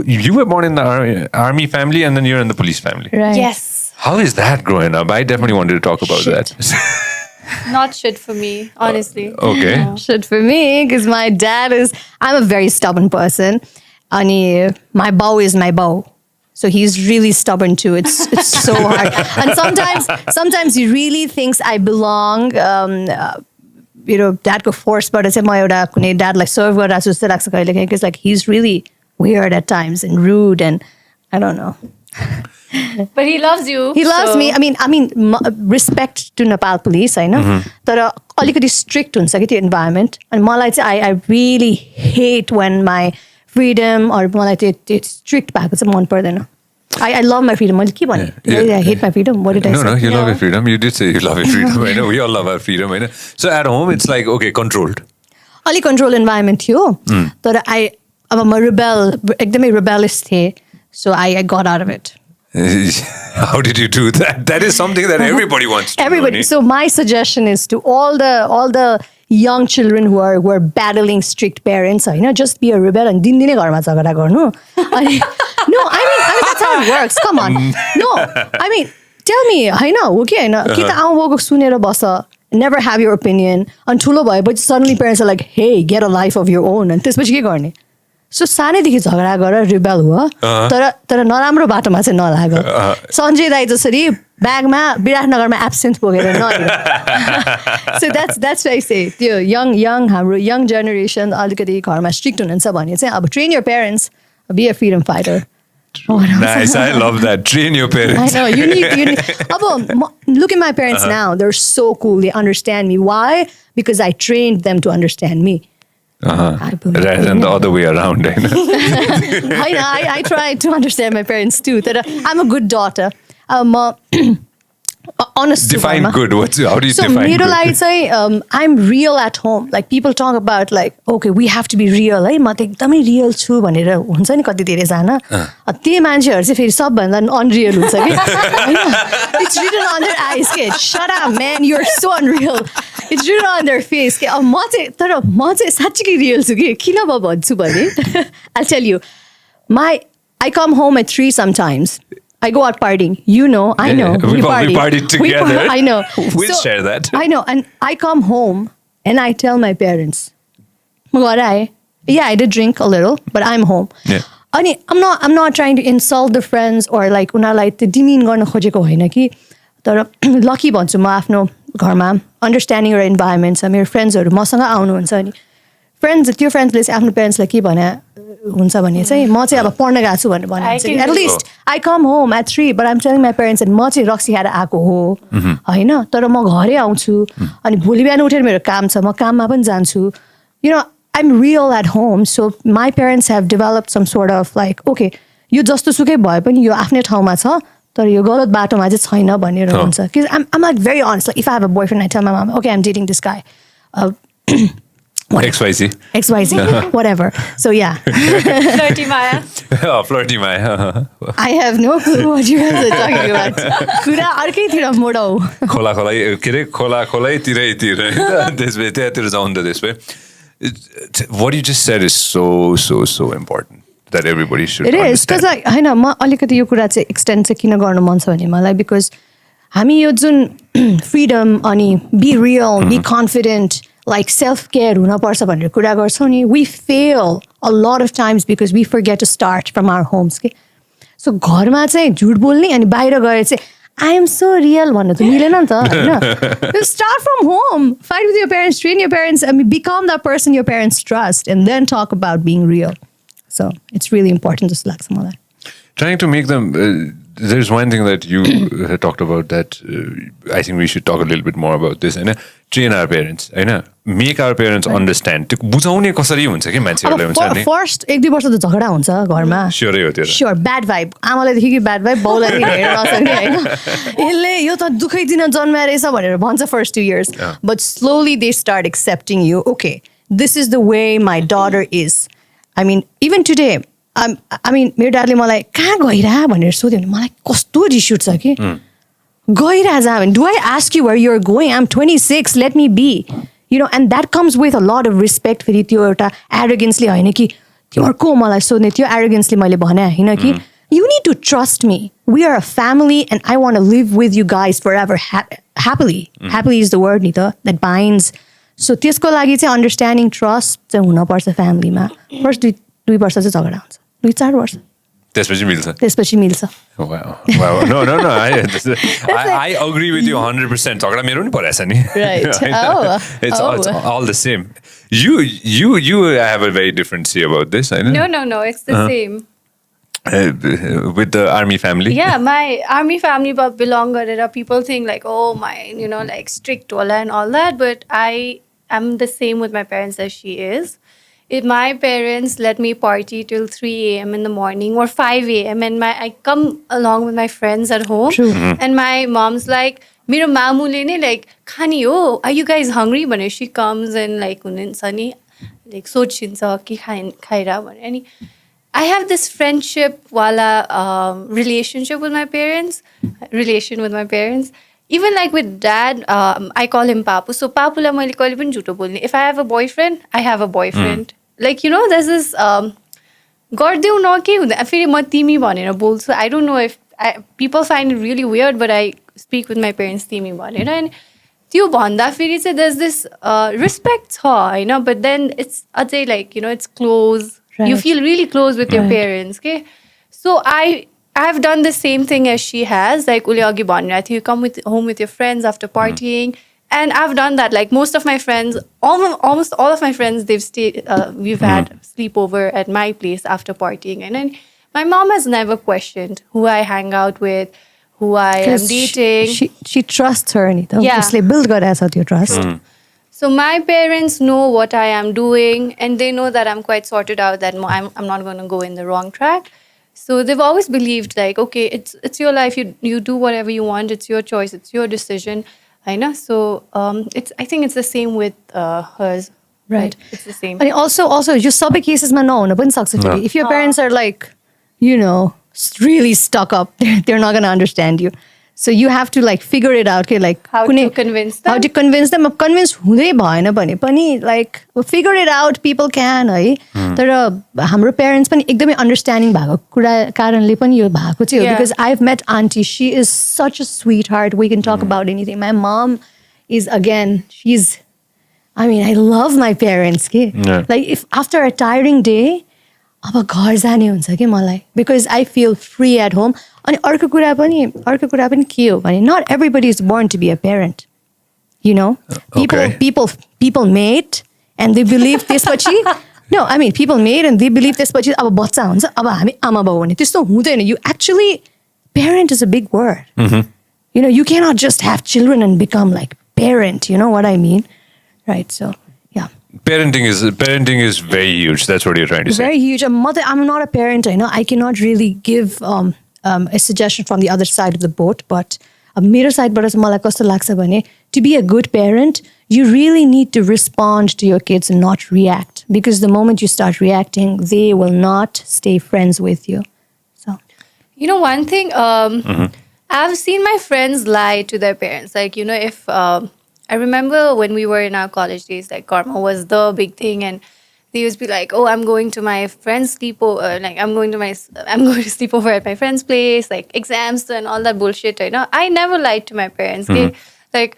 You were born in the army family and then you're in the police family. Right. Yes. How is that growing up? I definitely wanted to talk about that. Not shit for me, honestly. Okay. Shit for me, because my dad I'm a very stubborn person. And my bow is my bow. So he's really stubborn too. It's so hard. And sometimes he really thinks I belong. Dadको फोर्सबाट चाहिँ म एउटा कुनै dadलाई serve गरिरहेको छु जस्तो लाग्छ कहिलेकाहीँ because like he's really weird at times and rude and I don't know. But he loves you. He loves me. I mean, respect to Nepal police, होइन तर अलिकति strict हुन्छ कि त्यो environment. अनि मलाई चाहिँ I really hate when my freedom or मलाई त्यो strict भएको चाहिँ मन पर्दैन. I love my freedom. मैले के भने? I hate my freedom. What did I say? No, you love your freedom. You did say you love your freedom. I know. We all love our freedom. So at home, it's like, okay, controlled. अलि controlled environment थियो. तर अब म rebel, एकदमै rebellious थिएँ. So I got out of it. How did you do that? That is something that everybody wants to Everybody. do. So my suggestion is to all the young children who are battling strict parents, just be a rebel and दिनदिनै घरमा झगडा गर्नु. No, I mean that's how it works. Come on. No, I mean tell me, होइन हो कि होइन कि त आमा बाउको सुनेर बस. Never have your opinion. अनि ठुलो भएपछि suddenly parents are like, hey, get a life of your own. अनि त्यसपछि के गर्ने? So सानैदेखि झगडा गरेर रिबेल हुआ तर नराम्रो बाटोमा चाहिँ नलाग. सञ्जय दाइ जसरी ब्यागमा विराटनगरमा एब्सेन्ट बोकेर नहिँड. So that's why I say त्यो हाम्रो young generation अलिकति घरमा स्ट्रिक्ट हुनुहुन्छ भने चाहिँ अब train your parents, be a freedom fighter. Nice, I love that. Train your parents. I know, you need. Look at my parents now. They're so cool. They understand me. Why? Because I trained them to understand me. Rather than the other way around. I try to understand my parents too. I'm a good daughter. Honest. Define good. How do you so define good? So I'm real at home. Like people talk about like, okay, we have to be real. Hey, म त एकदमै real छु भनेर हुन्छ नि कति धेरै जना. त्यो मान्छेहरु चाहिँ फेरि सबभन्दा unreal हुन्छ के. It's written on their eyes के. Shut up, man. You're so unreal. It's written on their face के. अब म चाहिँ साच्चै real छु के. किन म भन्छु भने I'll tell you. I come home at 3 sometimes. I go out partying. You know, I know. We party together. I know. We'll share that. I know. And I come home and I tell my parents, yeah, I did drink a little, but I'm home. Yeah. I'm not trying to insult the friends or like उनीहरूलाई त्यो demean गर्न खोजेको होइन कि तर lucky भन्छु म आफ्नो घरमा understanding your environment छ. मेरो फ्रेन्ड्सहरू मसँग आउनुहुन्छ नि त्यो फ्रेन्ड्सले चाहिँ आफ्नो पेरेन्ट्सलाई के भने हुन्छ भने चाहिँ म चाहिँ अब पढ्न गएको छु भनेर भने at least I come home at 3 but I'm telling my parents that म चाहिँ रक्सी खाएर आएको हो होइन तर म घरै आउँछु अनि भोलि बिहान उठेर मेरो काम छ म काममा पनि जान्छु. I'm real at home, so my parents have developed some sort of like, okay, यो जस्तो सुकै भए पनि यो आफ्नै ठाउँमा छ तर यो गलत बाटोमा चाहिँ छैन भनेर हुन्छ. Because I'm like very honest. Like if I have a boyfriend, I tell my mom, okay, I'm dating this guy. XYZ, whatever. So yeah. Flirty Maya. Oh, flirty Maya. I have no clue what you guys are talking about. कुरा अर्कैतिर मोडौ. खोला तिरै त्यसै त्यतिर जाउँदा त्यसै. What you just said is so important that everybody should understand. It is because like हैन म अलिकति यो कुरा चाहिँ extend चाहिँ किन गर्न मन छ भने मलाई because हामी यो जुन freedom अनि be real, be confident, like self-care हुन पर्छ भनेर कुरा गर्छौं नि, we fail a lot of times because we forget to start from our homes के. So घरमा चाहिँ झुट बोल्ने अनि बाहिर गएर चाहिँ I am so real भन्नु त मिलेन नि त हैन. Start from home, fight with your parents, train your parents, I mean become that person your parents trust and then talk about being real. So it's really important to लाग्छ मलाई. Trying to make them there's one thing that you had talked about that I think we should talk a little bit more about this. Train our parents, make our parents understand. बुझाउने कसरी हुन्छ के मान्छेहरुलाई हुन्छ नि. First 1-2 वर्ष त झगडा हुन्छ घरमा. Sure हो त्यो. Sure, bad vibe. आमाले देखि कि bad vibe, बाउलाई देखि हेर्न नसक्ने हैन. यसले यो त दुखै दिन जन्माएर रहेछ भनेर भन्छ first 2 years. But slowly they start accepting you. Okay, this is the way my daughter is. I mean, even today, I mean, मेरो dadले मलाई कहाँ गइरा भनेर सोध्यो भने मलाई कस्तो रिस उठ्छ कि. गइरा जा भने, do I ask you where you're going? I'm 26, let me be. And that comes with a lot of respect फेरि त्यो एउटा arrogancely हैन कि त्यो अर्को मलाई सोध्ने थियो एरोगेन्सली मैले भने होइन कि you need to trust me. We are a family and I want to live with you guys forever happily. Happily is the word ni ta that binds. So त्यसको लागि चाहिँ understanding trust चाहिँ हुनपर्छ फ्यामिलीमा. First 2 वर्ष चाहिँ झगडा हुन्छ. 2-4 वर्ष. त्यसपछि मिल्छ. Wow. No. I agree with you 100%. झगडा मेरो पनि परेछ नि. Right. It's all the same. You have a very different say about this, I know. No. It's the same. With the army family. Yeah, my army family belong garera. People think like, oh my, like strict wala and all that. But I am the same with my parents as she is. If my parents let me party till 3 a.m. in the morning or 5 a.m. and I come along with my friends at home. True. And my mom's like, मेरो मामुले नै like खानी हो, are you guys hungry? भने she comes and like हुनुहुन्छ नि like सोचिन्छ कि खाइरा भने अनि I have this friendship wala relationship with my parents, Even like with dad, I call him Papu. So Papu la maile kaile pani jhuto bolne. If I have a boyfriend, I have a boyfriend. Like, there's this gardeu no ke hunda. Feri ma timi bhanera bolchu. I don't know if people find it really weird, but I speak with my parents timi bhanera. And त्यो भन्दा फेरि चाहिँ there's this respect छ हैन, but then it's अझै like it's close. Right. You feel really close with your parents, okay? So I have done the same thing as she has. Like ule agi bhanira थियो, you come home with your friends after partying, and I've done that. Like most of my friends, almost all of my friends, they've stayed. We've had sleepover at my place after partying, and then my mom has never questioned who I hang out with, who I am dating. She trusts her, Anita. Yeah. Obviously, build your trust. So my parents know what I am doing, and they know that I'm quite sorted out, that I'm not going to go in the wrong track. So they've always believed like, okay, it's your life. You do whatever you want. It's your choice. It's your decision. I know. So I think it's the same with hers. Right. It's the same. And also, just sabe cases ma no पनि सक्छ फेरि. If your parents are like, really stuck up, they're not going to understand you. So you have to like figure it out. Okay, like how to convince them. How to convince them. Convince हुँदै भएन भने पनि like figure it out. People can है. तर हाम्रो parents पनि एकदमै understanding भएको कुरा कारणले पनि यो भएको चाहिँ हो. Because I've met auntie. She is such a sweetheart. We can talk about anything. My mom is I love my parents. Okay? Yeah. Like if after a tiring day, अब घर जाने हुन्छ कि मलाई, because I feel free at home. अनि अर्को कुरा पनि के हो भने not everybody is born to be a parent. People mate and they believe त्यसपछि no, I mean people mate and they believe त्यसपछि अब बच्चा हुन्छ, अब हामी आमा बाउ हुने. त्यस्तो हुँदैन. You actually, parent is a big word. You cannot just have children and become like parent. You know what I mean? Right, so yeah. Parenting is very huge. That's what you're trying to say. Very huge. I'm not a parent. I cannot really give a suggestion from the other side of the boat. But मेरो साइडबाट चाहिँ मलाई कस्तो लाग्छ भने, to be a good parent, you really need to respond to your kids and not react. Because the moment you start reacting, they will not stay friends with you. So, one thing, I've seen my friends lie to their parents. Like, if I remember when we were in our college days, like karma was the big thing, and they used to be like, "Oh, I'm going to my friend's sleepover. Like I'm going to sleep over at my friend's place. Like exams and all that bullshit." I never lied to my parents. They like,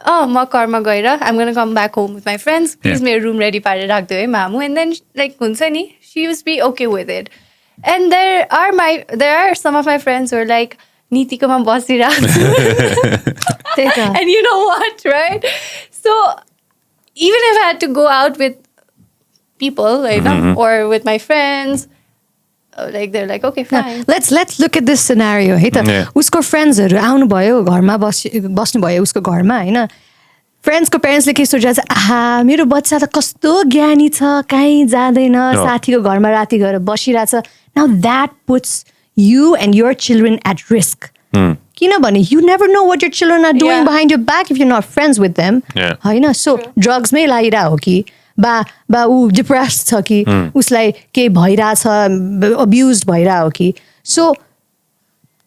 "Oh, ma karma gaira. I'm gonna come back home with my friends. Please, my room ready pare rakdo hai mamu." And then like huncha ni, she used to be okay with it. And there are some of my friends who are like, Niti ko ma basira. And you know what, right? So even if I had to go out with people, or with my friends, like they're like, okay, fine. Let's look at this scenario. है त उसको फ्रेन्ड्सहरु आउनु भयो, घरमा बस्नु भयो उसको घरमा हैन. फ्रेन्ड्सको पेरेन्ट्सले के सोचिरहेछ, आहा मेरो बच्चा त कस्तो ज्ञानी छ, कहीँ जाँदैन, साथीको घरमा राति गएर बसिरहेछ. Now that puts you and your children at risk. किनभने you never know what your children are doing behind your back if you're not friends with them. Hahn. So drugs मै लागिरा हो कि बा ऊ डिप्रेस्ड छ कि उसलाई के भइराछ, अब्युज्ड भइरा हो कि. सो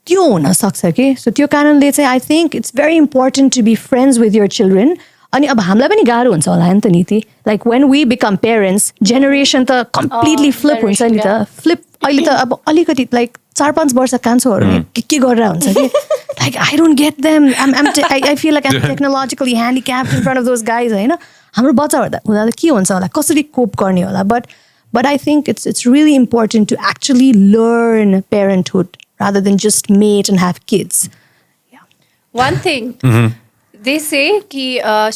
त्यो हुन सक्छ कि. सो त्यो कारणले चाहिँ I think it's very important to be friends with your children अनि अब हामीलाई पनि गाह्रो हुन्छ होला नि त नि ती like when we become parents generation त कम्प्लिटली फ्लिप हुन्छ नि त फ्लिप अहिले त अब अलिकति लाइक 4-5 वर्ष कान्छोहरू के गरेर हुन्छ कि like I don't get them I feel like I'm technologically handicapped in front of those guys होइन हाम्रो बच्चा हुँदा के हुन्छ होला कसरी कोप गर्ने होला but I think it's really important to actually learn parenthood rather than just mate and have kids. One thing they say कि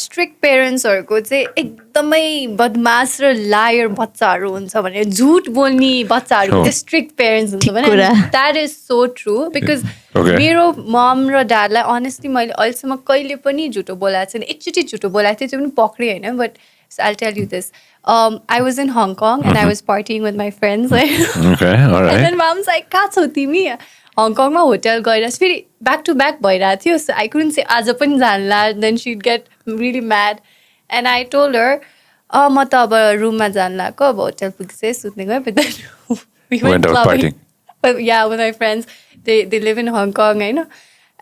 strict पेरेन्ट्सहरूको चाहिँ एकदमै बदमास र लायर बच्चाहरू हुन्छ भने झुट बोल्ने बच्चाहरू चाहिँ स्ट्रिक्ट पेरेन्ट्स हुन्छ भने that is so true because मेरो मम र ड्याडलाई अनेस्टली मैले अहिलेसम्म कहिले पनि झुटो बोलाएको छैन एकचोटि झुटो बोलाएको थिएँ त्यो पनि पक्रेँ होइन but I'll tell you this. I was in Hong Kong and I was partying with my friends. Okay, all right. And then mom's like, "Ka chho timi?" Hong Kong ma hotel gaira फेरि back to back भइरहेको थियो. So I couldn't say आज पनि जानला. Then she'd get really mad. And I told her, म त अब रुममा जान लाग्यो अब होटल पुगिसकेँ सुत्ने गएँ. But then we went out partying. But yeah, with my friends. They live in Hong Kong, होइन.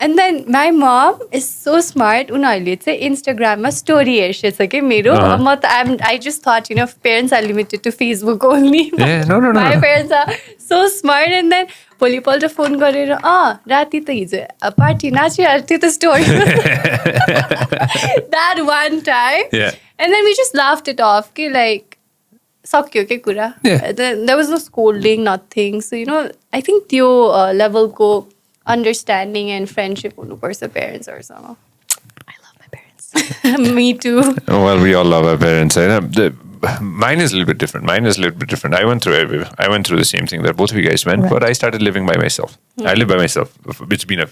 And then my mom is so smart. उनीहरूले चाहिँ इन्स्टाग्राममा स्टोरी हेर्छ कि मेरो म त I just thought parents are limited to Facebook only. Yeah, no. My parents are so smart. And then भोलिपल्ट फोन गरेर राति त हिजो पार्टी नाचिरहेको थियो त story that one time. Yeah. And then we just laughed it off कि like सक्यो के कुरा. There was no scolding, nothing. So I think त्यो levelको understanding and friendship हुनुपर्छ parents or something. I love my parents. Me too. Well, we all love our parents. Mine is a little bit different. I went through the same thing that both of you guys went, but I started living by myself. I live by myself. It's been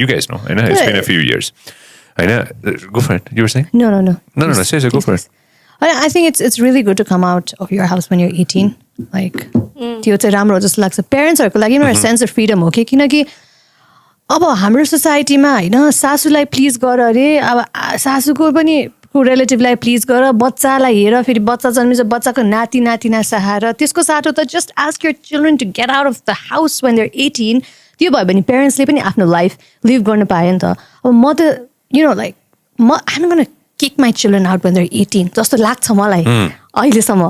you guys know. It's been a few years. I know. Go for it. You were saying? No. No. Seriously, go for it. I think it's really good to come out of your house when you're 18. Like, त्यो चाहिँ राम्रो जस्तो लाग्छ पेरेन्ट्सहरूको लागि एउटा sense of freedom हो कि किनकि अब हाम्रो सोसाइटीमा होइन सासूलाई प्लिज गर अरे अब सासूको पनि रिलेटिभलाई प्लिज गर बच्चालाई हेर फेरि बच्चा जन्मिन्छ बच्चाको नाति नातिना सहार त्यसको साटो त just ask your children to get out of the house when they're 18 त्यो भयो भने पेरेन्ट्सले पनि आफ्नो लाइफ लिभ गर्न पायो नि त अब म त like I'm gonna kick my children out when they're 18 जस्तो लाग्छ मलाई अहिलेसम्म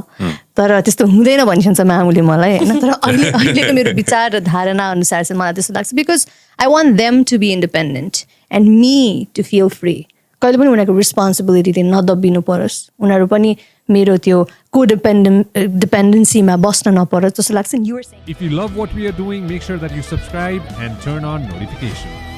तर त्यस्तो हुँदैन भनिन्छ मामुले मलाई होइन तर अहिलेको मेरो विचार र धारणा अनुसार चाहिँ मलाई त्यस्तो लाग्छ because I want them to be independent and me to feel free कहिले पनि उनीहरूको रेस्पोन्सिबिलिटी नदबिनु परोस् उनीहरू पनि मेरो त्यो डिपेन्डेन्सीमा बस्न नपरोस् जस्तो लाग्छ If you love what we are doing, make sure that you subscribe and turn on notifications.